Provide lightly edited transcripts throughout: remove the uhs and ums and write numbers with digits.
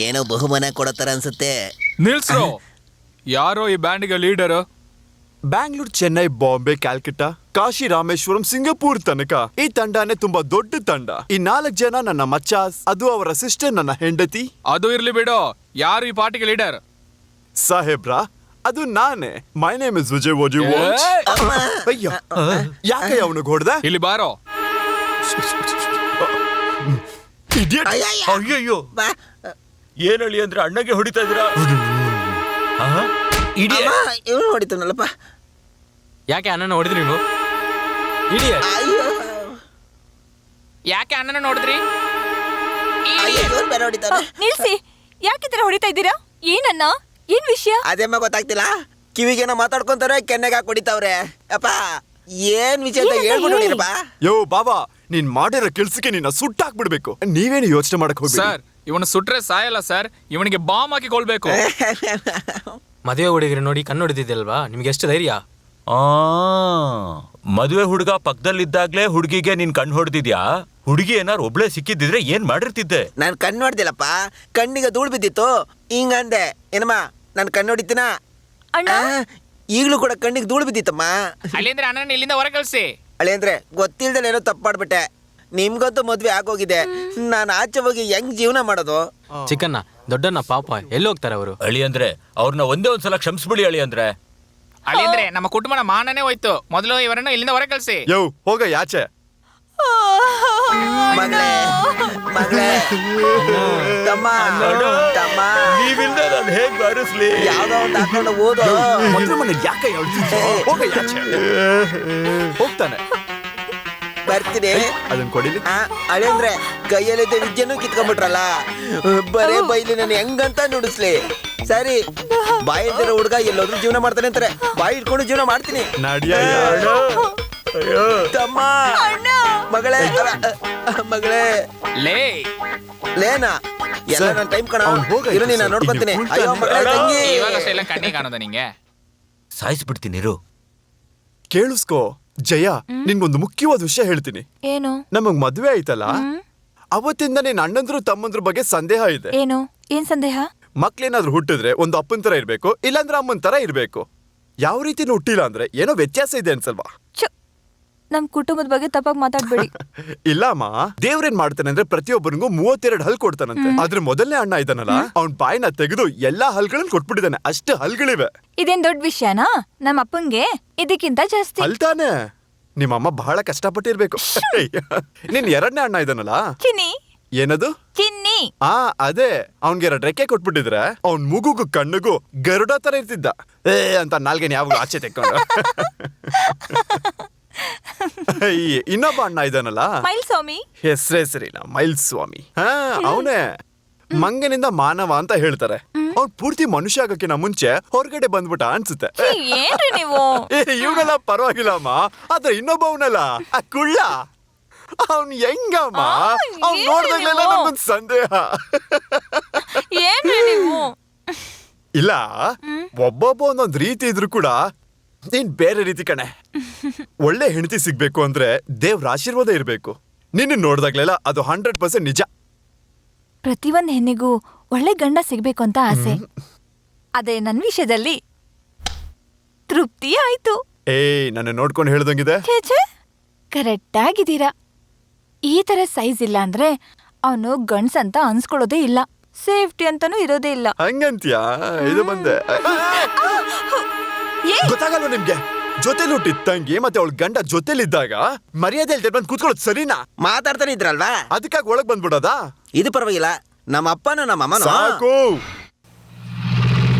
ಏನೋ ಬಹುಮಾನ ಕೊಡತ್ತಾರ ಅನ್ಸುತ್ತೆ. ನಿಲ್ಸ್ರೋ, ಯಾರೋ ಈ ಬ್ಯಾಂಡ್ಗೆ ಲೀಡರ್? ಬ್ಯಾಂಗ್ಳೂರ್, ಚೆನ್ನೈ, ಬಾಂಬೆ, ಕ್ಯಾಲ್ಕಟಾ, ಕಾಶಿ, ರಾಮೇಶ್ವರಂ, ಸಿಂಗಪೂರ್ ತನಕ ಈ ತಂಡನೇ ತುಂಬಾ ದೊಡ್ಡ ತಂಡ. ಈ 4 ಜನ ನನ್ನ ಮಚ್ಚಾಸ್, ಅದು ಅವರ ಸಿಸ್ಟರ್, ನನ್ನ ಹೆಂಡತಿ. ಅದು ಇರ್ಲಿ ಬಿಡು, ಯಾರು ಈ ಪಾರ್ಟಿಗೆ ಲೀಡರ್? ಸಾಹೇಬ್ರ, ಅದು ನಾನೇ. My name is Vijay. What you want? ಅಯ್ಯೋ, ಯಾಕೆ ಅವನಿಗೆ ಹೊಡೆದ? ಇಲ್ಲಿ ಬಾರೋ. ಇಡಿಯಟ್. ಅಯ್ಯಯ್ಯೋ, ಏನ್ ಹೇಳಿ ಅಂದ್ರೆ ಅಣ್ಣಗೆ ಹೊಡಿತಾ ಇದ್ದೀರಾ? ಇವನು ಹೊಡಿತಾನಲ್ಲಪ್ಪ. ಯಾಕೆ ಅಣ್ಣನ ಹೊಡೆದ್ರಿ ನೀವು? ಇಡಿಯಟ್. ಯಾಕೆ ಅಣ್ಣನ ನೋಡಿದ್ರಿ? ಬೇರೆ ಹೊಡಿತಾನೆ. ನಿಲ್ಸಿ, ಯಾಕೆ ತರ ಹೊಡಿತಾ ಇದ್ದೀರಾ? ಏನನ್ನ, ಏನ್ ವಿಷಯ? ಅದೇಮ್ಮ ಗೊತ್ತಾಗ್ತಿಲ್ಲ. ಕಿವಿಗೇನೋ ಮಾತಾಡ್ಕೊಂತಾರೆ, ಕೆನ್ನೆಗೆ ಹಾಕಿ ಹೊಡಿತಾವ್ರೆ. ಅಪ್ಪ ಏನ್ ವಿಷಯ ಅಂತ ಹೇಳ್ಬಿಟ್ಟು ಹೊಡಿರಪ್ಪ. ಯೋ ಬಾಬಾ, ನೀನ್ ಮಾಡಿರೋ ಕೆಲ್ಸಕ್ಕೆ ನಿನ್ನ ಸುಟ್ಟಾಕ್ಬಿಡ್ಬೇಕು. ನೀವೇನು ಯೋಚನೆ ಮಾಡಕ್ ಹೋಗಿ ಸರ್, ಇವನು ಸುಟ್ರೆ ಸಾಯಲ್ಲ ಸರ್, ಇವನಿಗೆ ಬಾಂಬ್ ಹಾಕಿ ಕೊಳ್ಬೇಕು. ಮದುವೆ ಹುಡುಗರು ನೋಡಿ ಕಣ್ಣು ಹೊಡೆದಿದ್ದಲ್ವಾ, ನಿಮ್ಗೆ ಎಷ್ಟು ಧೈರ್ಯ? ಮದುವೆ ಹುಡುಗ ಪಕ್ಕದಲ್ಲಿದ್ದಾಗ್ಲೇ ಹುಡುಗಿಗೆ ನೀನ್ ಕಣ್ಣು ಹೊಡೆದಿದ್ಯಾ? ಹುಡುಗಿ ಏನಾರು ಒಬ್ಳೆ ಸಿಕ್ಕಿದ್ರೆ ಏನ್ ಮಾಡಿರ್ತಿದ್ದೆ? ನಾನ್ ಕಣ್ಣು ನೋಡ್ದಿಲ್ಲಪ್ಪ, ಕಣ್ಣಿಗೆ ಧೂಳು ಬಿದ್ದಿತ್ತು, ಹಿಂಗಂದೆ. ಏನಮ್ಮ, ನಾನು ಕಣ್ಣು ಹೊಡಿತೀನ? ಈಗಲೂ ಕೂಡ ಕಣ್ಣಿಗೆ ಧೂಳು ಬಿದ್ದಿತ್ತಮ್ಮ. ಅಲ್ಲಿಂದ್ರೆ ಅಣ್ಣನ ಇಲ್ಲಿಂದ ಹೊರ ಕಳ್ಸಿ. ಅಳೆ ಅಂದ್ರೆ ಗೊತ್ತಿಲ್ದಲೆ ಏನೋ ತಪ್ಪು ಮಾಡ್ಬಿಟ್ಟೆ. ನಿಮ್ಗಂತೂ ಮದ್ವೆ ಆಗೋಗಿದೆ, ನಾನು ಆಚೆ ಹೋಗಿ ಹೆಂಗ್ ಜೀವನ ಮಾಡೋದು? ಚಿಕ್ಕಣ್ಣ, ದೊಡ್ಡಣ್ಣ ಪಾಪ ಎಲ್ಲಿ ಹೋಗ್ತಾರೆ ಅವರು? ಅಳಿ ಅಂದ್ರೆ ಅವ್ರನ್ನ ಒಂದೇ ಒಂದ್ಸಲ ಕ್ಷಮಿಸ್ಬಿಡಿ. ಅಳಿ ಅಂದ್ರೆ ನಮ್ಮ ಕುಟುಂಬನ ಮಾನನೇ ಹೋಯ್ತು. ಮೊದಲು ಇವರನ್ನು ಇಲ್ಲಿಂದ ಹೊರ ಕಳ್ಸಿ. ಯೋ ಹೋಗ ಯಾಚೆ. ಮಗಳೇ, ಮಗಳೇ, ತಮ್ಮ, ತಮ್ಮ, ನೀವಿಲ್ದ ನಾನು ಹೇಗ್ ಬಾರಿಸ್ಲಿ? ಯಾವ್ದೋ ಒಂದು ಹಾಕೊಂಡು ಓದೋ. ಮೊದಲು ಮನೆ ಯಾಕೆ ಹೋಗ ಯಾಚೆ. ಹೋಗ್ತಾನೆ. ಬರ್ತೀನಿ. ಅದನ್ನ ಕೊಡಿಲಿ. ಅಳೆ ಅಂದ್ರೆ ಕೈಯಲ್ಲಿದ್ದ ವಿದ್ಯೆನೂ ಕಿತ್ಕೊಂಡ್ಬಿಟ್ರಲ್ಲ. ಬರೇ ಬೈಲಿ ನಾನು ಹೆಂಗಂತ ನುಡಿಸ್ಲಿ? ಸರಿ, ಬಾಯಿ ಇಲ್ದಿರೋ ಹುಡುಗ ಎಲ್ಲೋದ್ರೂ ಜೀವನ ಮಾಡ್ತಾನೆ ಅಂತಾರೆ. ಬಾಯಿ ಇಟ್ಕೊಂಡು ಜೀವನ ಮಾಡ್ತೀನಿ. ನಡಿಯ ತಮ್ಮ, ಮಗಳೇ, ಮಗಳೇ, ಲೇ ಲೇನಾ ಎಲ್ಲ ನನ್ನ ಟೈಮ್ ಕಣ. ಇರು, ನೀನು ನೋಡ್ಕೊಂತೀನಿ. ಅಯ್ಯೋ ಮಗಳೇ, ತಂಗಿ. ಇವಾಗಷ್ಟೇ ಎಲ್ಲ ಕಣ್ಣಿಗೆ ಕಾಣೋದ ನಿಂಗೆ? ಸಾಯಿಸ್ಬಿಡ್ತೀನಿ ಇರು. ಕೇಳಿಸ್ಕೋ ಜಯ, ನಿನ್ಗೊಂದು ಮುಖ್ಯವಾದ ವಿಷಯ ಹೇಳ್ತೀನಿ. ಏನು? ನಮಗ್ ಮದ್ವೆ ಆಯ್ತಲ್ಲ, ಅವತ್ತಿಂದ ನಿನ್ ಅಣ್ಣಂದ್ರು ತಮ್ಮಂದ್ರ ಬಗ್ಗೆ ಸಂದೇಹ ಇದೆ. ಏನು? ಏನ್ ಸಂದೇಹ? ಮಕ್ಳೇನಾದ್ರೂ ಹುಟ್ಟಿದ್ರೆ ಒಂದು ಅಪ್ಪನ್ ತರ ಇರ್ಬೇಕು, ಇಲ್ಲಾಂದ್ರೆ ಅಮ್ಮನ್ ತರ ಇರ್ಬೇಕು. ಯಾವ ರೀತಿ ಹುಟ್ಟಿಲ್ಲ ಅಂದ್ರೆ ಏನೋ ವ್ಯತ್ಯಾಸ ಇದೆ ಅನ್ಸಲ್ವಾ? ನಮ್ ಕುಟುಂಬದ ಬಗ್ಗೆ ತಪ್ಪಾಗಿ ಮಾತಾಡ್ಬೇಡಿ. ಇಲ್ಲಮ್ಮ, ದೇವ್ರೇನ್ ಮಾಡ್ತಾನೆ ಅಂದ್ರೆ ಪ್ರತಿಯೊಬ್ಬರಿಗೂ 32 ಹಲ್ ಕೊಡ್ತಾನಂತೆ. ಆದ್ರೆ ಮೊದಲನೇ ಅಣ್ಣ ಇದ್ದಾನಲ್ಲ, ಅವ್ನ್ ಬಾಯಿನ ತೆಗೆದು ಎಲ್ಲಾ ಹಲ್ಗಳನ್ನ ಕೊಟ್ಬಿಟ್ಟಿದ್ದಾನೆ. ಅಷ್ಟು ಹಲ್ಗಳಿವೆ. ಇದೇನ್ ದೊಡ್ಡ ವಿಷಯನಾ? ನಮ್ಮ ಅಪ್ಪಂಗೆ ಇದಕ್ಕಿಂತ ಜಾಸ್ತಿ. ಅಲ್ತಾನೆ, ನಿಮ್ಮಮ್ಮ ಬಹಳ ಕಷ್ಟಪಟ್ಟಿರ್ಬೇಕು. ನಿನ್ 2ನೇ ಅಣ್ಣ ಇದ್ದಾನಲ್ಲ, ಚಿನ್ನಿ. ಏನದು? ಚಿನ್ನಿ. ಅದೇ, ಅವ್ನ್ಗೆ 2 ರೆಕ್ಕೆ ಕೊಟ್ಬಿಟ್ಟಿದ್ರೆ ಅವ್ನ್ ಮುಗುಗೂ ಕಣ್ಣಿಗೂ ಗರುಡ ತರ ಇರ್ತಿದ್ದ. ಅಂತ ನಾಲ್ಗೇನ್ ಯಾವಾಗ ಆಚೆ ತೆಕ್ಕೊಂಡು. ಇನ್ನೊಬ್ಬ ಅಣ್ಣ ಇದ್ದಾನಲ್ಲ, ಮೈಲ್ಸ್ವಾಮಿ. ಹೆಸ್ರೇ ಸರಿನಾ, ಮೈಲ್ಸ್ವಾಮಿ. ಅವನೇ ಮಂಗನಿಂದ ಮಾನವ ಅಂತ ಹೇಳ್ತಾರೆ. ಅವ್ನ್ ಪೂರ್ತಿ ಮನುಷ್ಯ ಆಗಕ್ಕಿನ ಮುಂಚೆ ಹೊರಗಡೆ ಬಂದ್ಬಿಟ್ಟ ಅನ್ಸುತ್ತೆ. ಏನ್ರಿ ನೀವು? ಇವನೆಲ್ಲ ಪರವಾಗಿಲ್ಲಮ್ಮ, ಆದ್ರೆ ಇನ್ನೊಬ್ಬವನಲ್ಲ, ಆ ಕುಳ್ಳ, ಅವ್ನ್ ಹೆಂಗಮ್ಮ, ಅವ್ನ್ ನೋಡ್ದಾಗ್ಲೆಲ್ಲ ನಮ್ಗೊಂದ್ ಸಂದೇಹ. ಏನ್ರಿ ನೀವು? ಇಲ್ಲ, ಒಬ್ಬೊಬ್ಬ ಒಂದೊಂದ್ ರೀತಿ ಇದ್ರು ಕೂಡ ನೀನ್ ಬೇರೆ ರೀತಿ ಕಣೆ. ಒಳ್ಳೆ ಹೆಂಡತಿ ಸಿಗ್ಬೇಕು ಅಂದ್ರೆ ದೇವ್ರ ಆಶೀರ್ವಾದ ಇರ್ಬೇಕು. ನಿನ್ನ ನೋಡ್ದಾಗ್ಲೆಲ್ಲ ಅದು 100% ನಿಜ. ಪ್ರತಿಯೊಂದ್ ಹೆಣ್ಣಿಗೂ ಒಳ್ಳೆ ಗಂಡ ಸಿಗ್ಬೇಕು ಅಂತ ಆಸೆ. ಅದೇ ನನ್ ವಿಷಯದಲ್ಲಿ ತೃಪ್ತಿ ಆಯ್ತು. ನನ್ನ ನೋಡ್ಕೊಂಡು ಹೇಳ್ದಂಗಿದೆ. ಕರೆಕ್ಟ್ ಆಗಿದ್ದೀರಾ. ಈ ತರ ಸೈಜ್ ಇಲ್ಲ ಅಂದ್ರೆ ಅವನು ಗಂಡ್ಸ್ ಅಂತ ಅನ್ಸ್ಕೊಳ್ಳೋದೇ ಇಲ್ಲ, ಸೇಫ್ಟಿ ಅಂತಾನೂ ಇರೋದೇ ಇಲ್ಲ. ಹಂಗಂತ್ಯಾ? ಇದು ಬಂದೆ. ಗೊತ್ತಾಗಲ್ವ ನಿಮ್ಗೆ? ಜೊತೆಲಿ ಹುಟ್ಟಿದ ತಂಗಿ ಮತ್ತೆ ಅವಳ ಗಂಡ ಜೊತೆಲಿದ್ದಾಗ ಮರ್ಯಾದೆ ಇಲ್ದೆ ಬಂದು ಕೂತ್ಕೊಳ್ಳೋದು ಸರಿನಾ? ಮಾತಾಡ್ತಾನೆ ಇದ್ರಲ್ವಾ, ಅದಕ್ಕಾಗಿ ಒಳಗ್ ಬಂದ್ಬಿಡೋದಾ? ಇದು ಪರವಾಗಿಲ್ಲ. ನಮ್ಮ ಅಪ್ಪನೂ ನಮ್ಮ ಅಮ್ಮನೂ ಸಾಕು.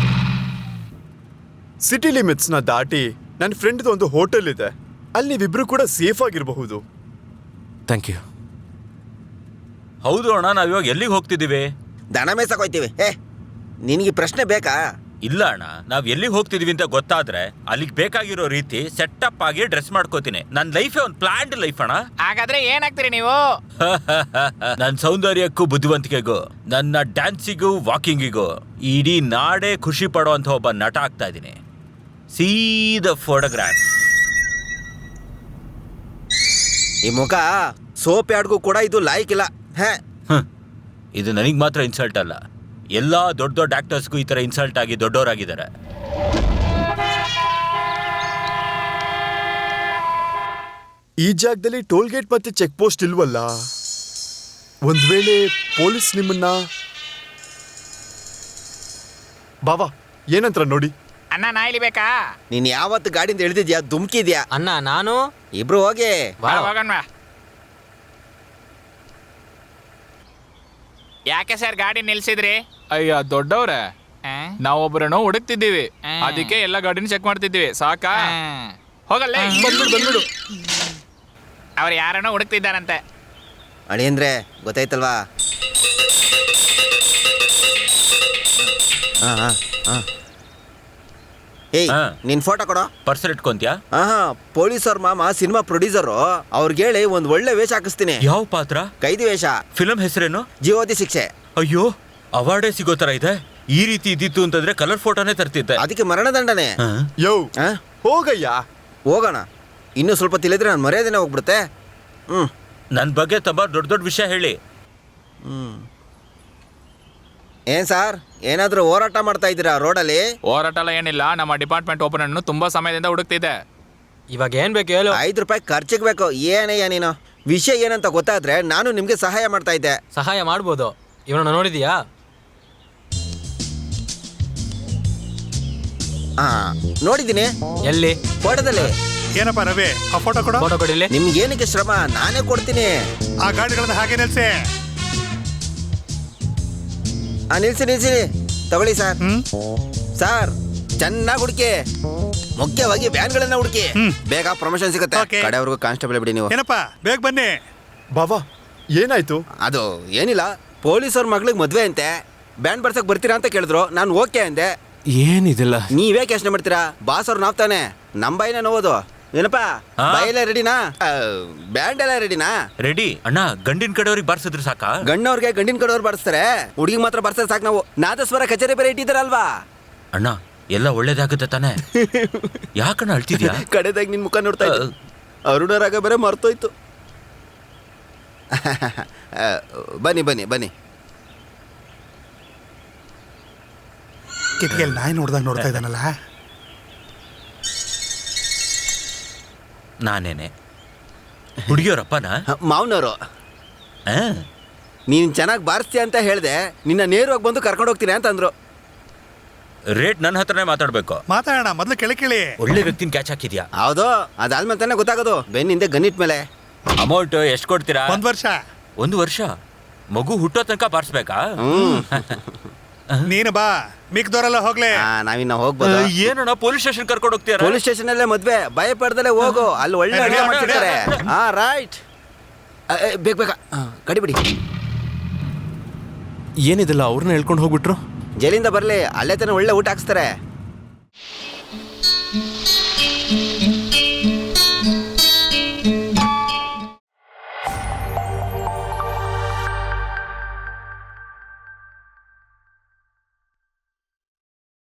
ಸಿಟಿ ಲಿಮಿಟ್ಸ್ ನ ದಾಟಿ ನನ್ನ ಫ್ರೆಂಡ್ ಒಂದು ಹೋಟೆಲ್ ಇದೆ, ಅಲ್ಲಿ ನೀವಿಬ್ರು ಕೂಡ ಸೇಫ್ ಆಗಿರಬಹುದು. Thank you. ಹೌದು ಅಣ್ಣ, ನಾವಿವಾಗ ಎಲ್ಲಿಗೆ ಹೋಗ್ತಿದೀವಿ? ದನ ಮೇಸಕ್ ಹೋಯ್ತೀವಿ. ನಿನಗೆ ಪ್ರಶ್ನೆ ಬೇಕಾ? ಇಲ್ಲ ಅಣ್ಣ, ನಾವ್ ಎಲ್ಲಿಗೆ ಹೋಗ್ತಿದೀವಿ ಅಂತ ಗೊತ್ತಾದ್ರೆ ಅಲ್ಲಿಗೆ ಬೇಕಾಗಿರೋ ರೀತಿ ಸೆಟಪ್ ಆಗಿ ಡ್ರೆಸ್ ಮಾಡ್ಕೋತೀನಿ. ನನ್ನ ಲೈಫೇ ಒಂದು ಪ್ಲಾನ್ಡ್ ಲೈಫ್ ಅಣ್ಣ. ಹಾಗಾದ್ರೆ ಏನಾಗ್ತೀರಿ ನೀವು? ನನ್ನ ಸೌಂದರ್ಯಕ್ಕೂ ಬುದ್ಧಿವಂತಿಕೆಗೂ, ನನ್ನ ಡ್ಯಾನ್ಸಿಗೂ ವಾಕಿಂಗಿಗೂ ಇಡೀ ನಾಡೇ ಖುಷಿ ಪಡುವಂತ ಒಬ್ಬ ನಟ ಆಗ್ತಾ ಇದ್ದೀನಿ. See the photograph. ಈ ಮುಖ ಸೋಪ್ ಯಾಡ್ಗೂ ಕೂಡ ಇದು ಲಾಯ್ಕಿಲ್ಲ. ಇದು ನನಗೆ ಮಾತ್ರ ಇನ್ಸಲ್ಟ್ ಅಲ್ಲ, ಎಲ್ಲಾ ದೊಡ್ಡ ದೊಡ್ಡ ಆಕ್ಟರ್ಸ್ಗೂ ಈ ತರ ಇನ್ಸಲ್ಟ್ ಆಗಿ ದೊಡ್ಡವರಾಗಿದ್ದಾರೆ. ಈ ಜಾಗದಲ್ಲಿ ಟೋಲ್ ಗೇಟ್ ಮತ್ತೆ ಚೆಕ್ ಪೋಸ್ಟ್ ಇಲ್ವಲ್ಲ? ಒಂದ್ ವೇಳೆ ಪೊಲೀಸ್ ನಿಮ್ಮನ್ನ ಬಾವಾ ಏನಂತ ನೋಡಿ. ಅಣ್ಣ ನಾ ಇಳಿಬೇಕಾ? ನೀನ್ ಯಾವತ್ತು ಗಾಡಿಯಿಂದ ಇಳಿದಿದ್ಯಾ? ದುಮ್ಕಿದ್ಯಾ? ಅಣ್ಣ ನಾನು ಇಬ್ರು ಹೋಗಿ. ಬಾ, ಹೋಗೋಣ ಬಾ. ಯಾಕೆ ಸರ್ ಗಾಡಿ ನಿಲ್ಸಿದ್ರಿ? ಅಯ್ಯ ದೊಡ್ಡವ್ರೆ, ನಾವೊಬ್ಬರನ್ನು ಹುಡುಕ್ತಿದ್ದೀವಿ, ಅದಕ್ಕೆ ಎಲ್ಲ ಗಾಡಿನ ಚೆಕ್ ಮಾಡ್ತಿದ್ದೀವಿ. ಸಾಕಾ? ಹೋಗಲ್ಲೇ. ಬಂದ್ಬಿಡು. ಅವ್ರು ಯಾರನ್ನೋ ಹುಡುಕ್ತಿದ್ದಾರಂತೆ. ಅಳಿಯಂದ್ರೆ ಗೊತ್ತಾಯ್ತಲ್ವಾ? ಏಯ್, ಹಾ. ನಿನ್ ಫೋಟೋ ಕೊಡೋ. ಪರ್ಸಲ್ ಇಟ್ಕೊಂತ್ಯಾ? ಪೊಲೀಸವ್ರ ಮಾಮ ಸಿನಿಮಾ ಪ್ರೊಡ್ಯೂಸರು, ಅವ್ರಿಗೆ ಹೇಳಿ ಒಂದ್ ಒಳ್ಳೆ ವೇಷ ಹಾಕಿಸ್ತೀನಿ. ಯಾವ ಪಾತ್ರ? ಕೈದಿ ವೇಷ. ಫಿಲಂ ಹೆಸರೇನು? ಜೀವೋದಿ ಶಿಕ್ಷೆ. ಅಯ್ಯೋ, ಅವಾರ್ಡೇ ಸಿಗೋ ತರ ಇದೆ. ಈ ರೀತಿ ಇದ್ದಿತ್ತು ಅಂತಂದ್ರೆ ಕಲರ್ ಫೋಟೋನೇ ತರ್ತಿದ್ದೆ. ಅದಕ್ಕೆ ಮರಣದಂಡನೆ. ಯೋ ಆ? ಹೋಗಯ್ಯ. ಹೋಗೋಣ. ಇನ್ನೂ ಸ್ವಲ್ಪ ತಿಳಿದ್ರೆ ನಾನು ಮರ್ಯಾದೆನೇ ಹೋಗ್ಬಿಡುತ್ತೆ. ನನ್ ಬಗ್ಗೆ ತುಂಬಾ ದೊಡ್ಡ ದೊಡ್ಡ ವಿಷಯ ಹೇಳಿ. ಏನ್ ಸಾರ್, ಏನಾದ್ರೂ ಹೋರಾಟ ಮಾಡ್ತಾ ಇದ್ದೀರಾ ರೋಡಲ್ಲಿ? ಹೋರಾಟ ಎಲ್ಲ ಏನಿಲ್ಲ, ನಮ್ಮ ಡಿಪಾರ್ಟ್ಮೆಂಟ್ ಓಪನ್ ಅನ್ನು ತುಂಬಾ ಸಮಯದಿಂದ ಹುಡುಕ್ತಿದ್ದೆ. ಇವಾಗ ಏನ್ ಬೇಕು ಹೇಳು. 5 ರೂಪಾಯಿ ಖರ್ಚಿಗೆ ಬೇಕು. ಏನಯ್ಯ ನೀನು? ವಿಷಯ ಏನಂತ ಗೊತ್ತಾದ್ರೆ ನಾನು ನಿಮ್ಗೆ ಸಹಾಯ ಮಾಡ್ತಾ ಇದ್ದೆ. ಸಹಾಯ ಮಾಡ್ಬೋದು. ಇವನನ್ನ ನೋಡಿದೀಯಾ? ನೋಡಿದ್ದೀನಿ. ಎಲ್ಲಿ? ಫೋಟೋದಲ್ಲಿ. ಏನಪ್ಪ ರವಿ, ಆ ಫೋಟೋ ಕೊಡು. ಫೋಟೋ ಕೊಡಿಲಿ. ನಿಮ್ಗೆ ಏನಕ್ಕೆ ಶ್ರಮ? ನಾನೇ ಕೊಡ್ತೀನಿ. ಆ ಗಾಡಿಗಳನ್ನ ಹಾಗೆ ನಿಲ್ಸಿ. ನಿಲ್ಸಿ ತಗೊಳ್ಳಿ ಸರ್. ಸರ್, ಚೆನ್ನಾಗಿ ಹುಡುಕಿ, ಮುಖ್ಯವಾಗಿ ವ್ಯಾನ್ಗಳನ್ನ ಹುಡುಕಿ. ಬೇಗ ಪ್ರಮೋಷನ್ ಸಿಗುತ್ತೆ. Okay. ಕಡೆಯವ್ರಿಗೂ ಕಾನ್ಸ್ಟೇಬಲ್ ಬಿಡಿ ನೀವು. ಏನಪ್ಪ ಬೇಗ ಬನ್ನಿ. ಬಾವಾ ಏನಾಯ್ತು? ಅದು ಏನಿಲ್ಲ, ಪೊಲೀಸವ್ರ ಮಗಳಿಗೆ ಮದ್ವೆ ಅಂತೆ, ಬ್ಯಾಂಡ್ ಬರ್ಸಕ್ ಬರ್ತೀರಾ ಅಂತ ಕೇಳಿದ್ರು. ನಾನು ಓಕೆ ಅಂದೆ. ಏನಿದಿಲ್ಲ. ನೀವೇ ಯೋಚನೆ ಮಾಡ್ತೀರಾ? ಬಾಸ್ ಅವ್ರು ನಾವ್ ತಾನೆ, ನಮ್ಮ ಬಾಯಿನ ನೋವುದು. ಏನಪ್ಪಾ, ಬಾಯೆಲ್ಲ ರೆಡಿನಾ? ಬ್ಯಾಂಡ್ ಎಲ್ಲ ರೆಡಿನಾ? ರೆಡಿ ಅಣ್ಣ. ಗಂಡಿನ ಕಡೆಯವ್ರಿಗೆ ಬಾರಿಸಿದ್ರೆ ಸಾಕಾ? ಗಣ್ಣವ್ರಿಗೆ ಗಂಡಿನ ಕಡೆಯವ್ರು ಬಾರಿಸ್ತಾರೆ, ಹುಡುಗಿ ಮಾತ್ರ ಬಾರಿಸಿದ್ರೆ ಸಾಕು. ನಾವು ನಾದಸ್ವರ ಕಚೇರಿ ಬೇರೆ ಇಟ್ಟಿದ್ದಾರಲ್ವಾ? ಅಣ್ಣ, ಎಲ್ಲ ಒಳ್ಳೇದಾಗುತ್ತೆ ತಾನೆ? ಯಾಕಣ್ಣ ಅಳ್ತಿದ್ಯಾ? ಕಡೆದಾಗ ನಿನ್ ಮುಖ ನೋಡ್ತಾ ಇದ್ದೆ, ಅರುಣರಾಗ ಬೇರೆ ಮರ್ತೋಯ್ತು. ಬನ್ನಿ ಬನ್ನಿ ಬನ್ನಿ. ಕಿಟಕಿಯಲ್ಲಿ ನಾಯಿ ನೋಡ್ತಾ ಇದ್ದಾನಲ್ಲ. ನಾನೇನೆ ಹುಡುಗಿಯವರಪ್ಪನ? ಮಾವನವರು. ನೀನ್ ಚೆನ್ನಾಗಿ ಬಾರಿಸ್ತೀಯ ಅಂತ ಹೇಳ್ದೆ, ನಿನ್ನ ನೇರವಾಗಿ ಬಂದು ಕರ್ಕೊಂಡು ಹೋಗ್ತೀನಿ ಅಂತ ಅಂದ್ರು. ರೇಟ್ ನನ್ನ ಹತ್ರನೇ ಮಾತಾಡ್ಬೇಕು. ಮಾತಾಡೋಣ, ಮೊದಲು ಕೇಳಿ. ಒಳ್ಳೆ ವ್ಯಕ್ತಿನ ಕ್ಯಾಚ್ ಹಾಕಿದ್ಯಾ? ಹೌದು, ಅದಾದ್ಮೇಲೆ ತಾನೇ ಗೊತ್ತಾಗೋದು. ಬೆನ್ನಿಂದೆ ಗನ್ನಿಟ್ ಮೇಲೆ. ಅಮೌಂಟ್ ಎಷ್ಟು ಕೊಡ್ತೀರಾ? 1 ವರ್ಷ. 1 ವರ್ಷ? ಮಗು ಹುಟ್ಟೋ ತನಕ ಬಾರಿಸ್ಬೇಕಾ? ನೀನು ಬಾ, ಮಿಕ್ದವರೆಲ್ಲ ಹೋಗ್ಲಿ. ನಾವಿನ್ನ ಹೋಗ್ಬೋದು. ಏನಣ್ಣ ಪೊಲೀಸ್ ಸ್ಟೇಷನ್ ಕರ್ಕೊಂಡು ಹೋಗ್ತೀರಾ? ಪೊಲೀಸ್ ಸ್ಟೇಷನ್ ಅಲ್ಲೇ ಮದ್ವೆ, ಭಯ ಪಡ್ದಲ್ಲೇ ಹೋಗು. ಅಲ್ಲಿ ಒಳ್ಳೆ ಅಡುಗೆ ಮಾಡ್ತಿರ್ತಾರೆ. ರೈಟ್. ಬೇಗ ಕಡಿ ಬಿಡಿ. ಏನಿದಿಲ್ಲ, ಅವ್ರನ್ನ ಹೇಳ್ಕೊಂಡು ಹೋಗ್ಬಿಟ್ರು. ಜೈಲಿಂದ ಬರ್ಲಿ, ಅಲ್ಲೇ ತಾನೇ ಒಳ್ಳೆ ಊಟ ಹಾಕ್ಸ್ತಾರೆ.